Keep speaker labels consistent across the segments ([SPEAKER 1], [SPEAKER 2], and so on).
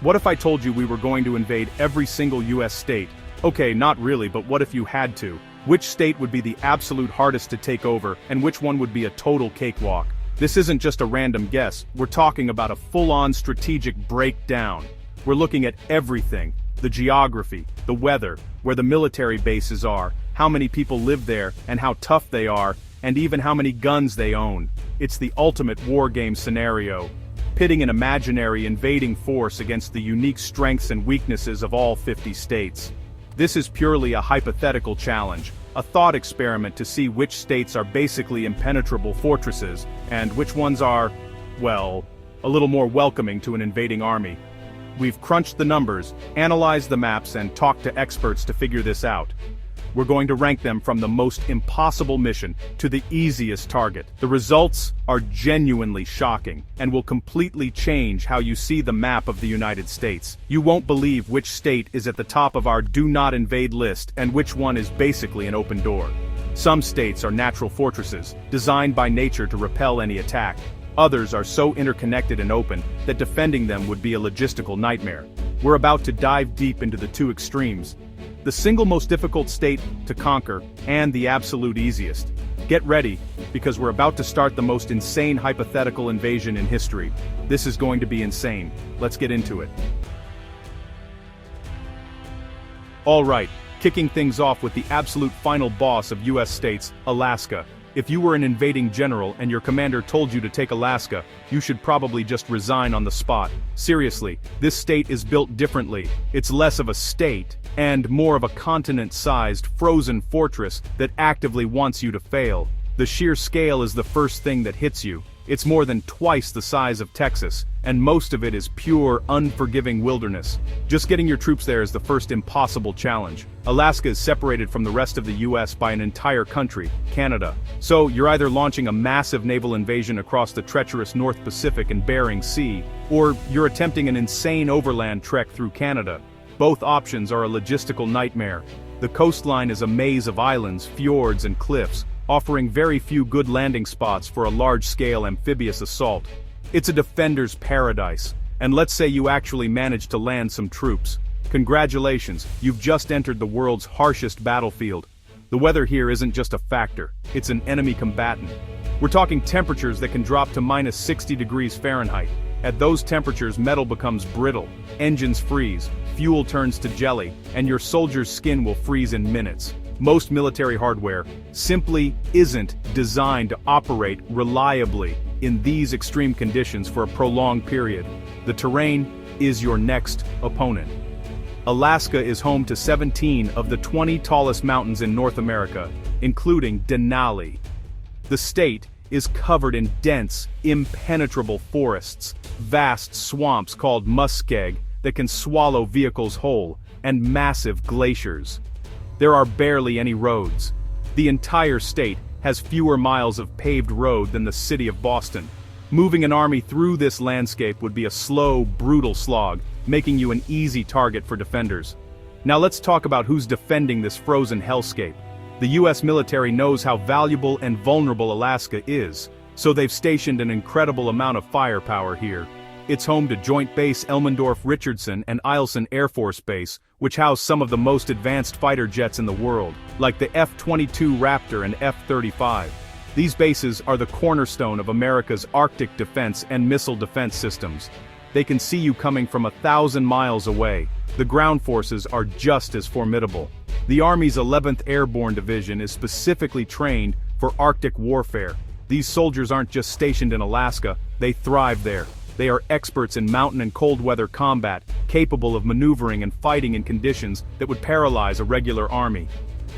[SPEAKER 1] What if I told you we were going to invade every single US state? Okay, not really, but what if you had to? Which state would be the absolute hardest to take over, and which one would be a total cakewalk? This isn't just a random guess, we're talking about a full-on strategic breakdown. We're looking at everything: the geography, the weather, where the military bases are, how many people live there, and how tough they are, and even how many guns they own. It's the ultimate war game scenario, pitting an imaginary invading force against the unique strengths and weaknesses of all 50 states. This is purely a hypothetical challenge, a thought experiment to see which states are basically impenetrable fortresses, and which ones are, well, a little more welcoming to an invading army. We've crunched the numbers, analyzed the maps, and talked to experts to figure this out. We're going to rank them from the most impossible mission to the easiest target. The results are genuinely shocking, and will completely change how you see the map of the United States. You won't believe which state is at the top of our do not invade list and which one is basically an open door. Some states are natural fortresses, designed by nature to repel any attack. Others are so interconnected and open that defending them would be a logistical nightmare. We're about to dive deep into the two extremes: the single most difficult state to conquer, and the absolute easiest. Get ready, because we're about to start the most insane hypothetical invasion in history. This is going to be insane. Let's get into it. Alright, kicking things off with the absolute final boss of US states, Alaska. If you were an invading general and your commander told you to take Alaska, you should probably just resign on the spot. Seriously, this state is built differently. It's less of a state, and more of a continent-sized, frozen fortress that actively wants you to fail. The sheer scale is the first thing that hits you. It's more than twice the size of Texas, and most of it is pure, unforgiving wilderness. Just getting your troops there is the first impossible challenge. Alaska is separated from the rest of the US by an entire country, Canada. So, you're either launching a massive naval invasion across the treacherous North Pacific and Bering Sea, or you're attempting an insane overland trek through Canada. Both options are a logistical nightmare. The coastline is a maze of islands, fjords, and cliffs, offering very few good landing spots for a large-scale amphibious assault. It's a defender's paradise, and let's say you actually manage to land some troops. Congratulations, you've just entered the world's harshest battlefield. The weather here isn't just a factor, it's an enemy combatant. We're talking temperatures that can drop to minus 60 degrees Fahrenheit. At those temperatures, metal becomes brittle, engines freeze, fuel turns to jelly, and your soldier's skin will freeze in minutes. Most military hardware simply isn't designed to operate reliably in these extreme conditions for a prolonged period. The terrain is your next opponent. Alaska is home to 17 of the 20 tallest mountains in North America, including Denali. The state is covered in dense, impenetrable forests, vast swamps called muskeg that can swallow vehicles whole, and massive glaciers. There are barely any roads. The entire state has fewer miles of paved road than the city of Boston. Moving an army through this landscape would be a slow, brutal slog, making you an easy target for defenders. Now let's talk about who's defending this frozen hellscape. The US military knows how valuable and vulnerable Alaska is, so they've stationed an incredible amount of firepower here. It's home to Joint Base Elmendorf-Richardson and Eielson Air Force Base, which house some of the most advanced fighter jets in the world, like the F-22 Raptor and F-35. These bases are the cornerstone of America's Arctic defense and missile defense systems. They can see you coming from 1,000 miles away. The ground forces are just as formidable. The Army's 11th Airborne Division is specifically trained for Arctic warfare. These soldiers aren't just stationed in Alaska, they thrive there. They are experts in mountain and cold weather combat, capable of maneuvering and fighting in conditions that would paralyze a regular army.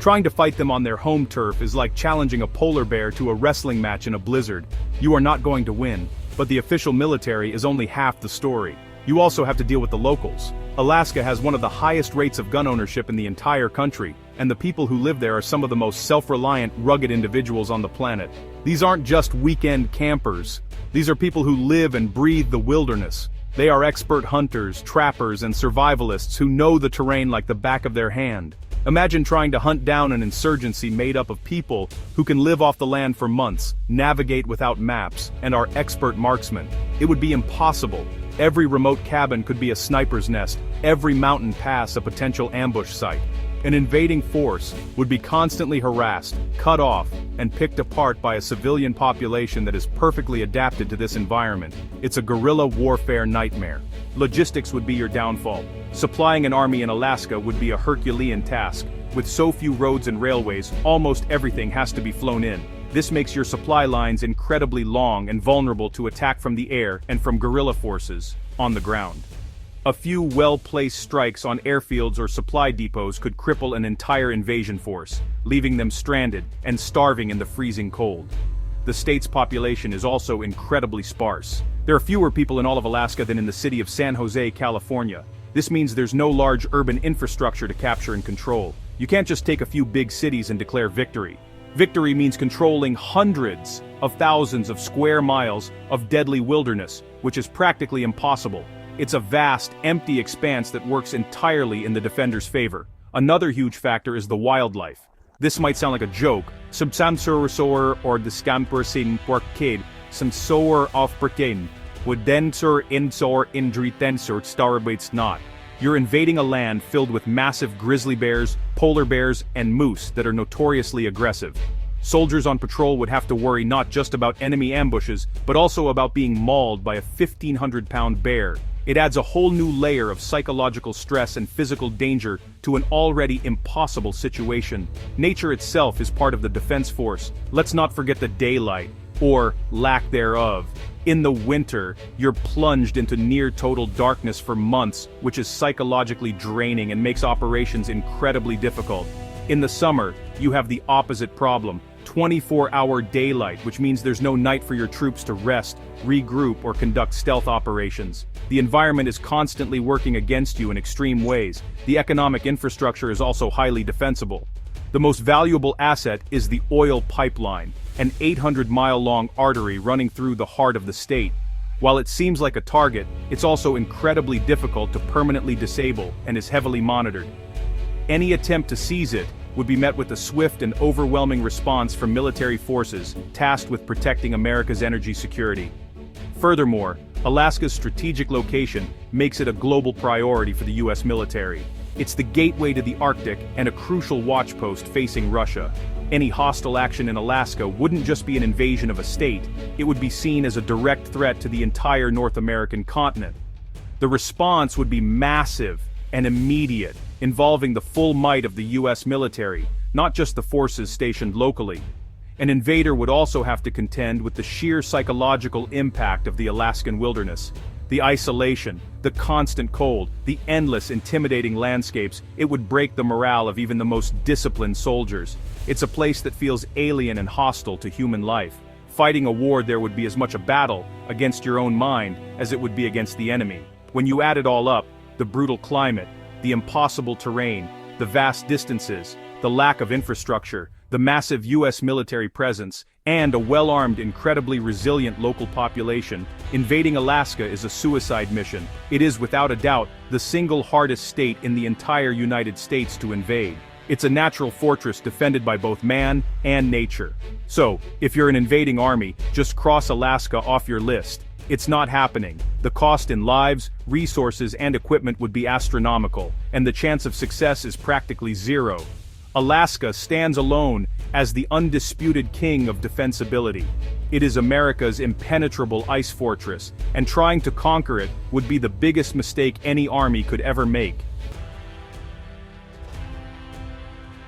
[SPEAKER 1] Trying to fight them on their home turf is like challenging a polar bear to a wrestling match in a blizzard. You are not going to win, but the official military is only half the story. You also have to deal with the locals. Alaska has one of the highest rates of gun ownership in the entire country, and the people who live there are some of the most self-reliant, rugged individuals on the planet. These aren't just weekend campers. These are people who live and breathe the wilderness. They are expert hunters, trappers, and survivalists who know the terrain like the back of their hand. Imagine trying to hunt down an insurgency made up of people who can live off the land for months, navigate without maps, and are expert marksmen. It would be impossible. Every remote cabin could be a sniper's nest, every mountain pass a potential ambush site. An invading force would be constantly harassed, cut off, and picked apart by a civilian population that is perfectly adapted to this environment. It's a guerrilla warfare nightmare. Logistics would be your downfall. Supplying an army in Alaska would be a Herculean task. With so few roads and railways, almost everything has to be flown in. This makes your supply lines incredibly long and vulnerable to attack from the air and from guerrilla forces on the ground. A few well-placed strikes on airfields or supply depots could cripple an entire invasion force, leaving them stranded and starving in the freezing cold. The state's population is also incredibly sparse. There are fewer people in all of Alaska than in the city of San Jose, California. This means there's no large urban infrastructure to capture and control. You can't just take a few big cities and declare victory. Victory means controlling hundreds of thousands of square miles of deadly wilderness, which is practically impossible. It's a vast, empty expanse that works entirely in the defender's favor. Another huge factor is the wildlife. This might sound like a joke. Subsamsur or the scampersin porkade, some soar off perkane, would densor insor indritensor starbaits not. You're invading a land filled with massive grizzly bears, polar bears, and moose that are notoriously aggressive. Soldiers on patrol would have to worry not just about enemy ambushes, but also about being mauled by a 1,500-pound bear. It adds a whole new layer of psychological stress and physical danger to an already impossible situation. Nature itself is part of the defense force. Let's not forget the daylight, or lack thereof. In the winter, you're plunged into near-total darkness for months, which is psychologically draining and makes operations incredibly difficult. In the summer, you have the opposite problem. 24-hour daylight, which means there's no night for your troops to rest, regroup, or conduct stealth operations. The environment is constantly working against you in extreme ways. The economic infrastructure is also highly defensible. The most valuable asset is the oil pipeline, an 800-mile-long artery running through the heart of the state. While it seems like a target, it's also incredibly difficult to permanently disable and is heavily monitored. Any attempt to seize it would be met with a swift and overwhelming response from military forces tasked with protecting America's energy security. Furthermore, Alaska's strategic location makes it a global priority for the U.S. military. It's the gateway to the Arctic and a crucial watchpost facing Russia. Any hostile action in Alaska wouldn't just be an invasion of a state, it would be seen as a direct threat to the entire North American continent. The response would be massive and immediate, involving the full might of the U.S. military, not just the forces stationed locally. An invader would also have to contend with the sheer psychological impact of the Alaskan wilderness. The isolation, the constant cold, the endless intimidating landscapes, it would break the morale of even the most disciplined soldiers. It's a place that feels alien and hostile to human life. Fighting a war there would be as much a battle against your own mind as it would be against the enemy. When you add it all up, the brutal climate, the impossible terrain, the vast distances, the lack of infrastructure, the massive U.S. military presence, and a well-armed, incredibly resilient local population, invading Alaska is a suicide mission. It is, without a doubt, the single hardest state in the entire United States to invade. It's a natural fortress defended by both man and nature. So, if you're an invading army, just cross Alaska off your list. It's not happening. The cost in lives, resources, and equipment would be astronomical, and the chance of success is practically zero. Alaska stands alone as the undisputed king of defensibility. It is America's impenetrable ice fortress, and trying to conquer it would be the biggest mistake any army could ever make.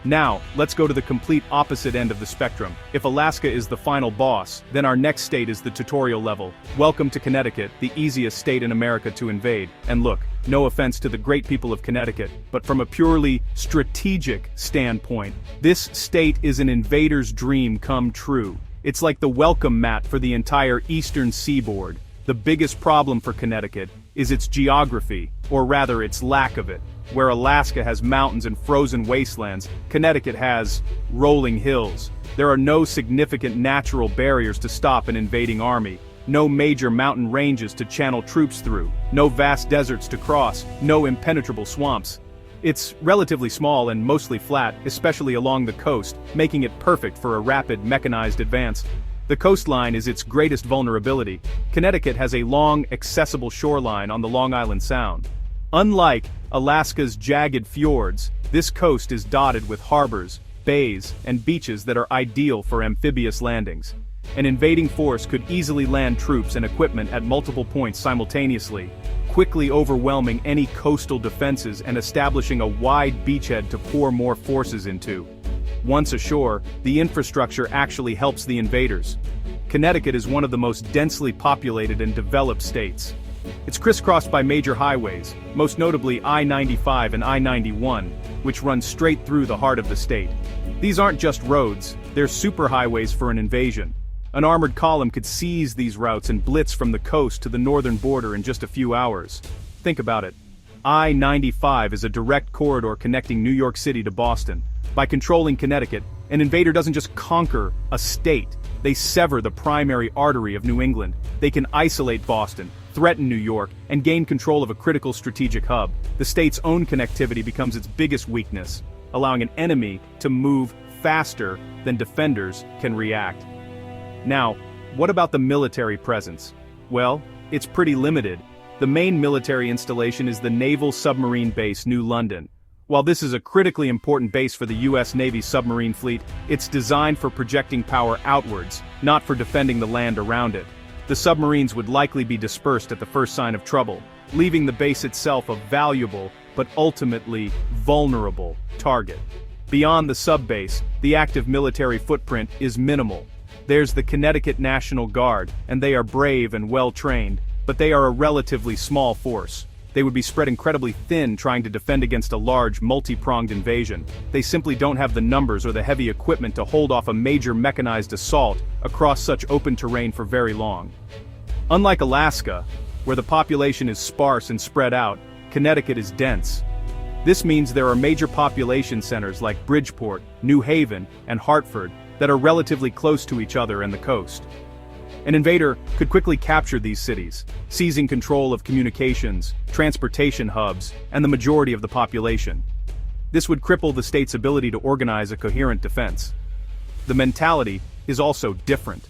[SPEAKER 1] Now, let's go to the complete opposite end of the spectrum. If Alaska is the final boss, then our next state is the tutorial level. Welcome to Connecticut, the easiest state in America to invade. And look, no offense to the great people of Connecticut, but from a purely strategic standpoint, this state is an invader's dream come true. It's like the welcome mat for the entire eastern seaboard. The biggest problem for Connecticut is its geography, or rather its lack of it. Where Alaska has mountains and frozen wastelands, Connecticut has rolling hills. There are no significant natural barriers to stop an invading army, no major mountain ranges to channel troops through, no vast deserts to cross, no impenetrable swamps. It's relatively small and mostly flat, especially along the coast, making it perfect for a rapid mechanized advance. The coastline is its greatest vulnerability. Connecticut has a long, accessible shoreline on the Long Island Sound. Unlike Alaska's jagged fjords, this coast is dotted with harbors, bays, and beaches that are ideal for amphibious landings. An invading force could easily land troops and equipment at multiple points simultaneously, quickly overwhelming any coastal defenses and establishing a wide beachhead to pour more forces into. Once ashore, the infrastructure actually helps the invaders. Connecticut is one of the most densely populated and developed states. It's crisscrossed by major highways, most notably I-95 and I-91, which run straight through the heart of the state. These aren't just roads, they're superhighways for an invasion. An armored column could seize these routes and blitz from the coast to the northern border in just a few hours. Think about it. I-95 is a direct corridor connecting New York City to Boston. By controlling Connecticut, an invader doesn't just conquer a state, they sever the primary artery of New England. They can isolate Boston, threaten New York, and gain control of a critical strategic hub. The state's own connectivity becomes its biggest weakness, allowing an enemy to move faster than defenders can react. Now, what about the military presence? Well, it's pretty limited. The main military installation is the Naval Submarine Base New London. While this is a critically important base for the U.S. Navy submarine fleet, it's designed for projecting power outwards, not for defending the land around it. The submarines would likely be dispersed at the first sign of trouble, leaving the base itself a valuable, but ultimately vulnerable, target. Beyond the sub-base, the active military footprint is minimal. There's the Connecticut National Guard, and they are brave and well-trained, but they are a relatively small force. They would be spread incredibly thin trying to defend against a large, multi-pronged invasion. They simply don't have the numbers or the heavy equipment to hold off a major mechanized assault across such open terrain for very long. Unlike Alaska, where the population is sparse and spread out, Connecticut is dense. This means there are major population centers like Bridgeport, New Haven, and Hartford that are relatively close to each other and the coast. An invader could quickly capture these cities, seizing control of communications, transportation hubs, and the majority of the population. This would cripple the state's ability to organize a coherent defense. The mentality is also different.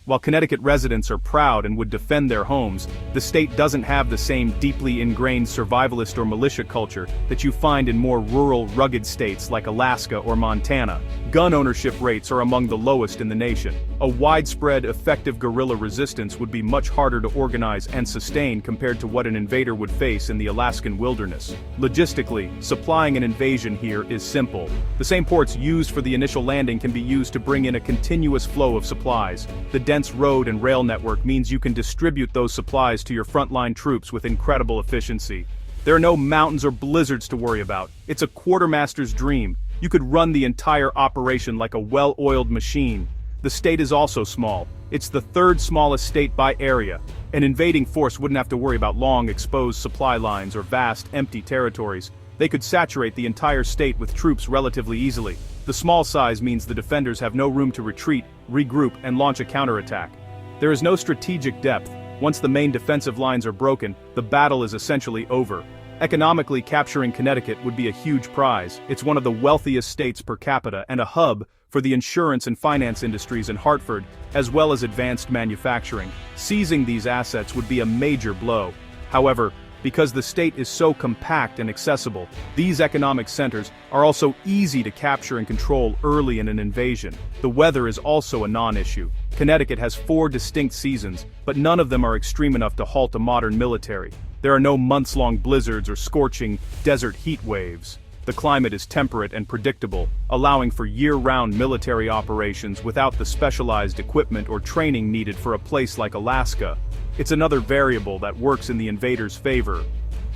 [SPEAKER 1] While Connecticut residents are proud and would defend their homes, the state doesn't have the same deeply ingrained survivalist or militia culture that you find in more rural, rugged states like Alaska or Montana. Gun ownership rates are among the lowest in the nation. A widespread, effective guerrilla resistance would be much harder to organize and sustain compared to what an invader would face in the Alaskan wilderness. Logistically, supplying an invasion here is simple. The same ports used for the initial landing can be used to bring in a continuous flow of supplies. The dense road and rail network means you can distribute those supplies to your frontline troops with incredible efficiency. There are no mountains or blizzards to worry about. It's a quartermaster's dream. You could run the entire operation like a well-oiled machine. The state is also small. It's the third smallest state by area. An invading force wouldn't have to worry about long, exposed supply lines or vast, empty territories. They could saturate the entire state with troops relatively easily. The small size means the defenders have no room to retreat, regroup, and launch a counterattack. There is no strategic depth. Once the main defensive lines are broken, the battle is essentially over. Economically, capturing Connecticut would be a huge prize. It's one of the wealthiest states per capita and a hub for the insurance and finance industries in Hartford, as well as advanced manufacturing. Seizing these assets would be a major blow. However, because the state is so compact and accessible, these economic centers are also easy to capture and control early in an invasion. The weather is also a non-issue. Connecticut has 4 distinct seasons, but none of them are extreme enough to halt a modern military. There are no months-long blizzards or scorching desert heat waves. The climate is temperate and predictable, allowing for year-round military operations without the specialized equipment or training needed for a place like Alaska. It's another variable that works in the invader's favor.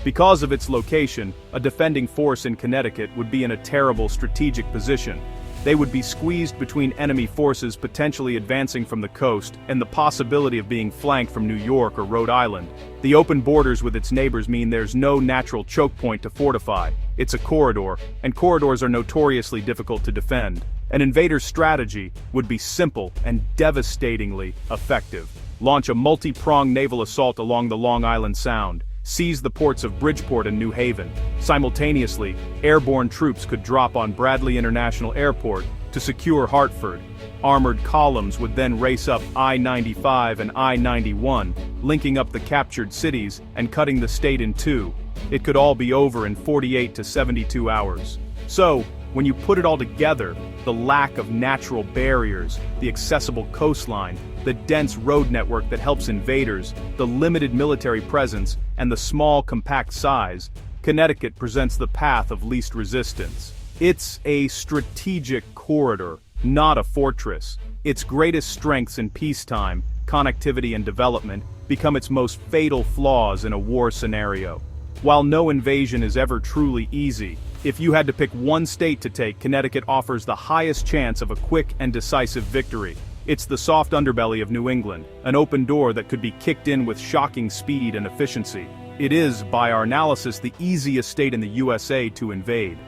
[SPEAKER 1] Because of its location, a defending force in Connecticut would be in a terrible strategic position. They would be squeezed between enemy forces potentially advancing from the coast and the possibility of being flanked from New York or Rhode Island. The open borders with its neighbors mean there's no natural choke point to fortify. It's a corridor, and corridors are notoriously difficult to defend. An invader's strategy would be simple and devastatingly effective. Launch a multi-pronged naval assault along the Long Island Sound. seize the ports of Bridgeport and New Haven. Simultaneously, airborne troops could drop on Bradley International Airport to secure Hartford. Armored columns would then race up I-95 and I-91, linking up the captured cities and cutting the state in two. It could all be over in 48 to 72 hours. So, when you put it all together, the lack of natural barriers, the accessible coastline, the dense road network that helps invaders, the limited military presence, and the small compact size, Connecticut presents the path of least resistance. It's a strategic corridor, not a fortress. Its greatest strengths in peacetime, connectivity and development, become its most fatal flaws in a war scenario. While no invasion is ever truly easy, if you had to pick one state to take, Connecticut offers the highest chance of a quick and decisive victory. It's the soft underbelly of New England, an open door that could be kicked in with shocking speed and efficiency. It is, by our analysis, the easiest state in the USA to invade.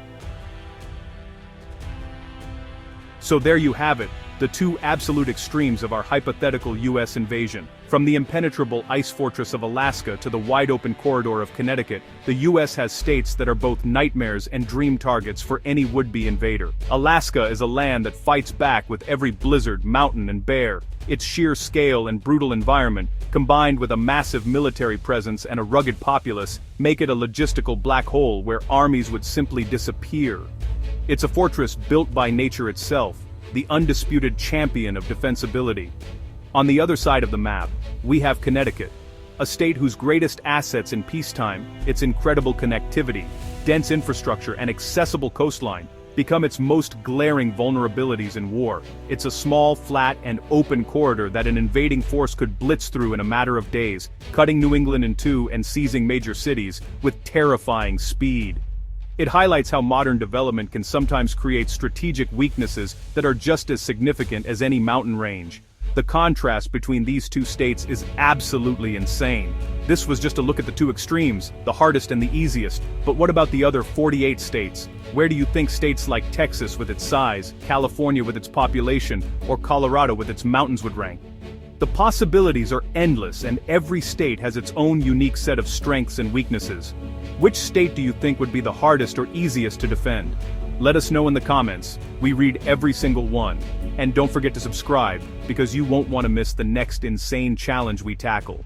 [SPEAKER 1] So there you have it, the two absolute extremes of our hypothetical US invasion. From the impenetrable ice fortress of Alaska to the wide-open corridor of Connecticut, the US has states that are both nightmares and dream targets for any would-be invader. Alaska is a land that fights back with every blizzard, mountain, and bear. Its sheer scale and brutal environment, combined with a massive military presence and a rugged populace, make it a logistical black hole where armies would simply disappear. It's a fortress built by nature itself, the undisputed champion of defensibility. On the other side of the map, we have Connecticut, a state whose greatest assets in peacetime, its incredible connectivity, dense infrastructure, and accessible coastline, become its most glaring vulnerabilities in war. It's a small, flat, and open corridor that an invading force could blitz through in a matter of days, cutting New England in two and seizing major cities with terrifying speed. It highlights how modern development can sometimes create strategic weaknesses that are just as significant as any mountain range. The contrast between these two states is absolutely insane. This was just a look at the two extremes, the hardest and the easiest, but what about the other 48 states? Where do you think states like Texas with its size, California with its population, or Colorado with its mountains would rank? The possibilities are endless, and every state has its own unique set of strengths and weaknesses. Which state do you think would be the hardest or easiest to defend? Let us know in the comments. We read every single one. And don't forget to subscribe, because you won't want to miss the next insane challenge we tackle.